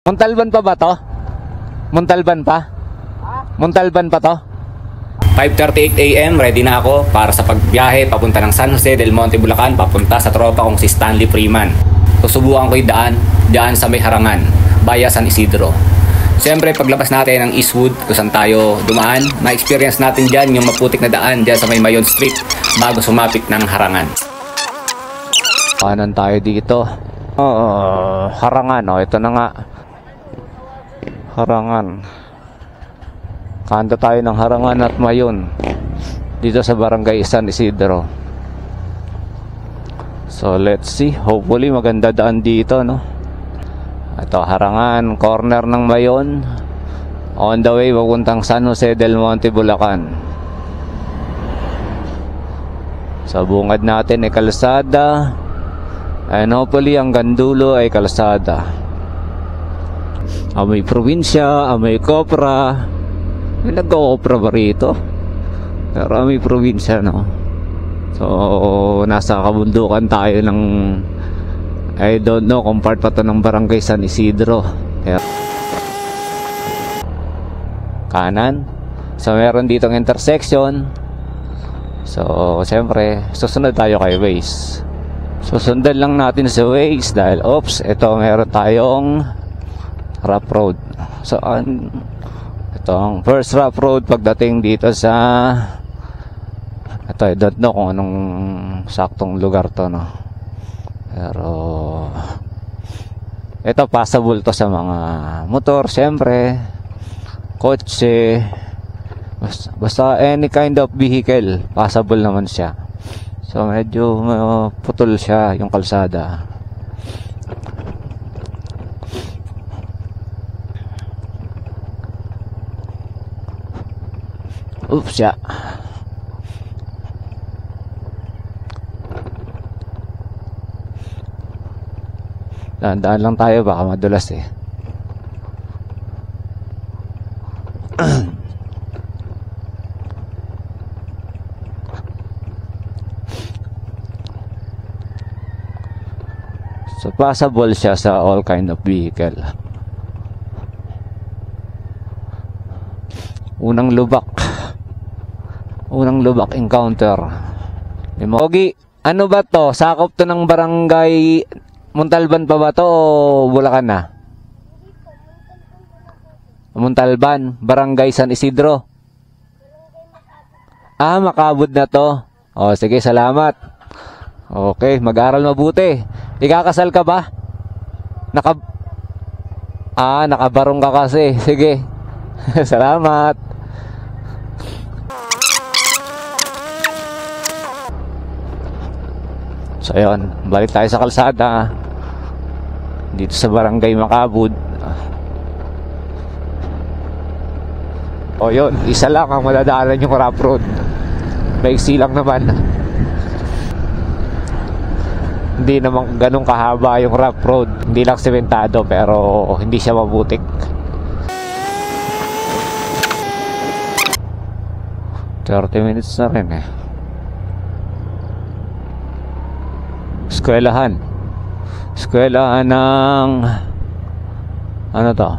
Montalban pa ba to? Montalban pa? Montalban pa to? 5:38 AM, ready na ako para sa pagbiyahe papunta ng San Jose del Monte, Bulacan, papunta sa tropa kong si Stanley Freeman. Susubukan ko yung daan sa may Harangan, Baya San Isidro. Siyempre, paglabas natin ng Eastwood, kung saan tayo dumaan, ma-experience natin dyan yung maputik na daan dyan sa may Mayon Street bago sumapit ng Harangan. Kanan tayo dito. Harangan, ito na nga. Harangan. Kanda tayo ng Harangan at Mayon dito sa Barangay San Isidro. So let's see, hopefully maganda daan dito, no? Ito, Harangan, corner ng Mayon, on the way papuntang San Jose del Monte, Bulacan. Sa bungad natin ay kalsada, and hopefully ang gandulo ay kalsada. Amoy probinsya, amoy kopra. May nag-o-opera ba rito? Pero may probinsya, no? So, nasa kabundukan tayo ng, I don't know kung part pa to ng Barangay San Isidro. Kaya, kanan. So, meron ditong intersection. So, siyempre, susunod tayo kay Waze. Susundan lang natin sa Waze dahil, oops, ito meron tayong rough road. So, ito ang first rough road pagdating dito sa, ito I don't know kung anong saktong lugar to, no? Pero ito passable to sa mga motor, syempre kotse, basta any kind of vehicle passable naman siya. So medyo putol siya yung kalsada. Oops, ya. Daan lang tayo, baka madulas eh. So passable siya sa all kind of vehicle. Unang lubak encounter. Ogi, ano ba to? Sakop to ng barangay Montalban pa ba to o Bulacan na? Montalban, Barangay San Isidro. Makabud na to. O sige, salamat. Okay, mag-aral mabuti. Ikakasal ka ba? Nakabarong ka kasi. Sige. Salamat. So ayun, balik tayo sa kalsada dito sa Barangay Makabud. O yun, isa lang ang madadaanan yung rough road. Maiksi lang naman. Hindi naman ganun kahaba yung rough road. Hindi lang sementado pero hindi siya mabutik. $30 minutes na rin eh. Eskwelahan ng ano to,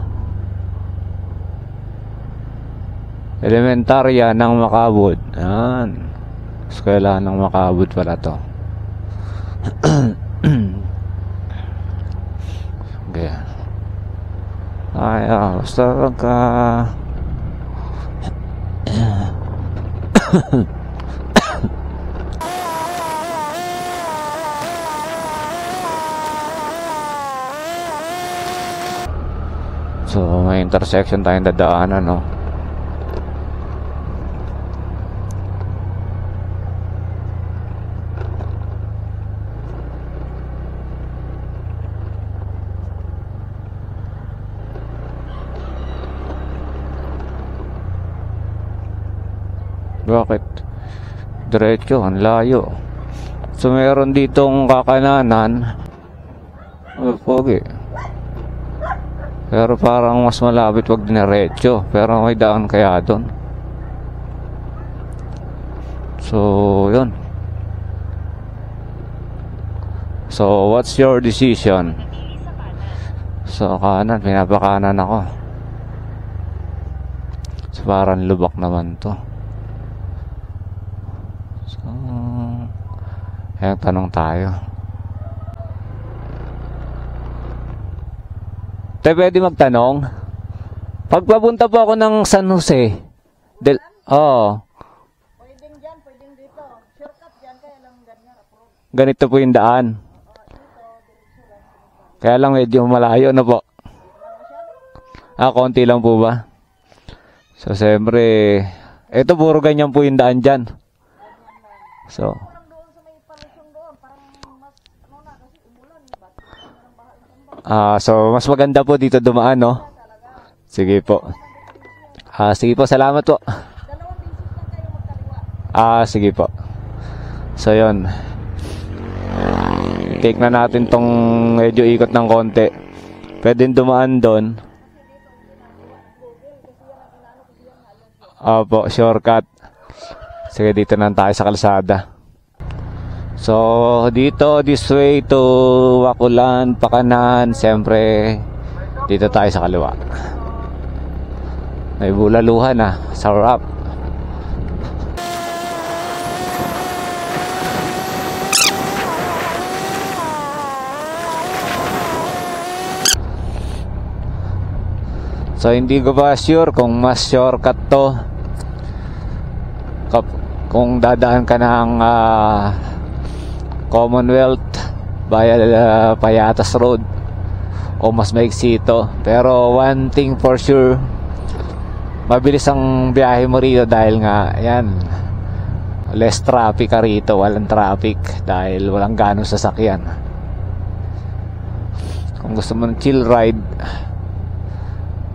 elementarya ng Makabud. Yan, eskwelahan ng Makabud pala to. Okay. Basta ka so may intersection tayong dadaanan, no? Bakit? Diretso, ang layo. So meron ditong kakananan. Pogi. Pero parang mas malapit wag diretso. Pero may daan kaya doon. So, yun. So, what's your decision? So kanan, pinapakanan ako. So parang lubak naman to. So ayan, tanong tayo. Te, pwede magtanong? Pagpapunta po ako ng San Jose Pwedeng dyan, pwedeng dito. Shortcut dyan, kaya lang ganyan. ganito po yung daan. Kaya lang medyo malayo na po. Konti lang po ba? So, siyempre, ito puro ganyan po yung daan dyan. So, Parang doon sa may palusong doon, parang mas, ano na, kasi umulan. so mas maganda po dito dumaan, no? Sige po. Sige po, salamat po. Dalawang beses lang kayo magkaliwa. Sige po. So, yun. Take na natin tong medyo ikot ng konti. Pwede dumaan doon. Opo, shortcut. Sige, dito na tayo sa kalsada. So, dito, this way to Wakulan, Pakanan. Siyempre, dito tayo sa kaliwa. May bulaluhan na. Sarap. So, hindi ko pa sure kung mas shortcut to. Kung dadaan ka ng Commonwealth via Payatas Road o mas maiksi ito. Pero one thing for sure, mabilis ang biyahe mo rito dahil nga, yan, less traffic ka rito. Walang traffic dahil walang ganong sasakyan. Kung gusto mo ng chill ride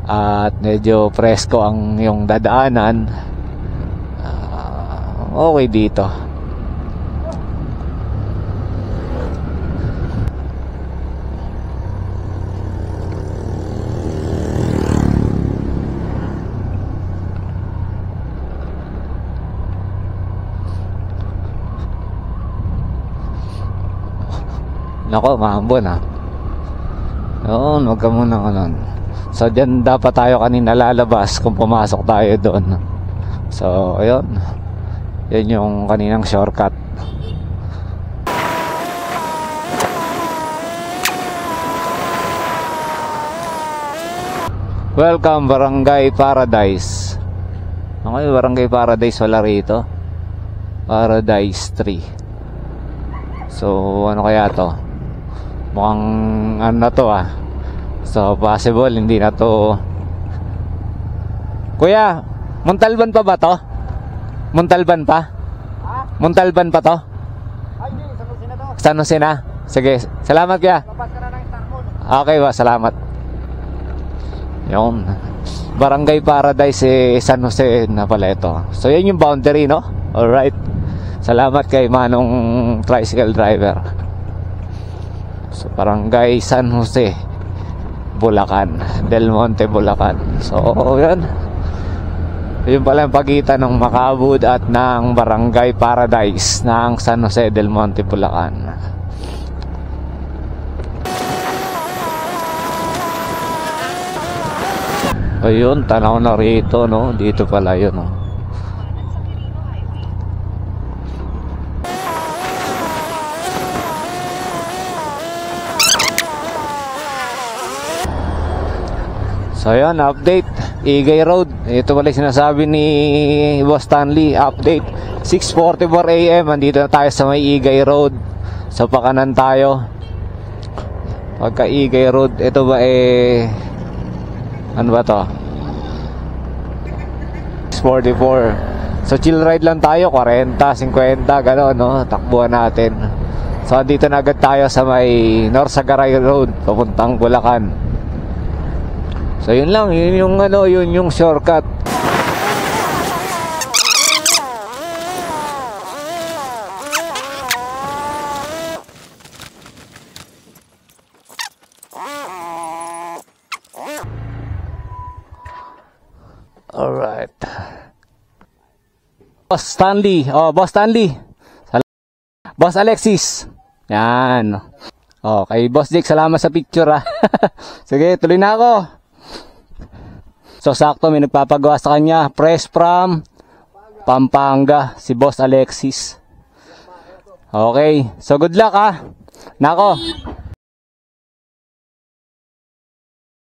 at medyo presko ang yung dadaanan, okay dito. Nako, mahambon ha. Oo, huwag ka muna nun. So, dyan dapat tayo kanina lalabas kung pumasok tayo doon. So, ayun. Yan yung kaninang shortcut. Welcome, Barangay Paradise. Okay, Barangay Paradise wala rito. Paradise 3. So, ano kaya to? Mukhang ano na to ah. So, possible, hindi na to. Kuya, Montalban pa ba to? Montalban pa? Montalban pa to? Ay, hindi, San Jose na to. San Jose na? Sige, salamat kuya. Labas ka na ng Starmon. Okay ba, salamat. Yun. Barangay Paradise San Jose na pala ito. So, yan yung boundary, no? Alright. Salamat kay Manong tricycle driver. So, Barangay San Jose, Bulacan, Del Monte, Bulacan. So, yun. Yun pala yung pagitan ng Macabud at ng Barangay Paradise ng San Jose del Monte, Bulacan. Ayun, tanaw na rito, no? Dito pala yun, no? So yun, update Igay Road. Ito pala sinasabi ni Boss Stanley. Update 6:44 AM. Andito na tayo sa may Igay Road. So pakanan tayo. Pagka Igay Road, ito ba ano ba to? 6:44. So chill ride lang tayo, 40, 50, gano'n, no? Takbuhan natin. So dito na agad tayo sa may Norsagaray Road, papuntang Bulacan. So yun lang, yun yung ano, yun yung shortcut. Alright. Boss Stanley. Oh, Boss Stanley. Boss Alexis. Yan. Oh, kay Boss Jake, salamat sa picture ha. Sige, tuloy na ako. So sakto may nagpapagawa sa kanya, fresh from Pampanga, si Boss Alexis. Okay, so good luck ha. Nako,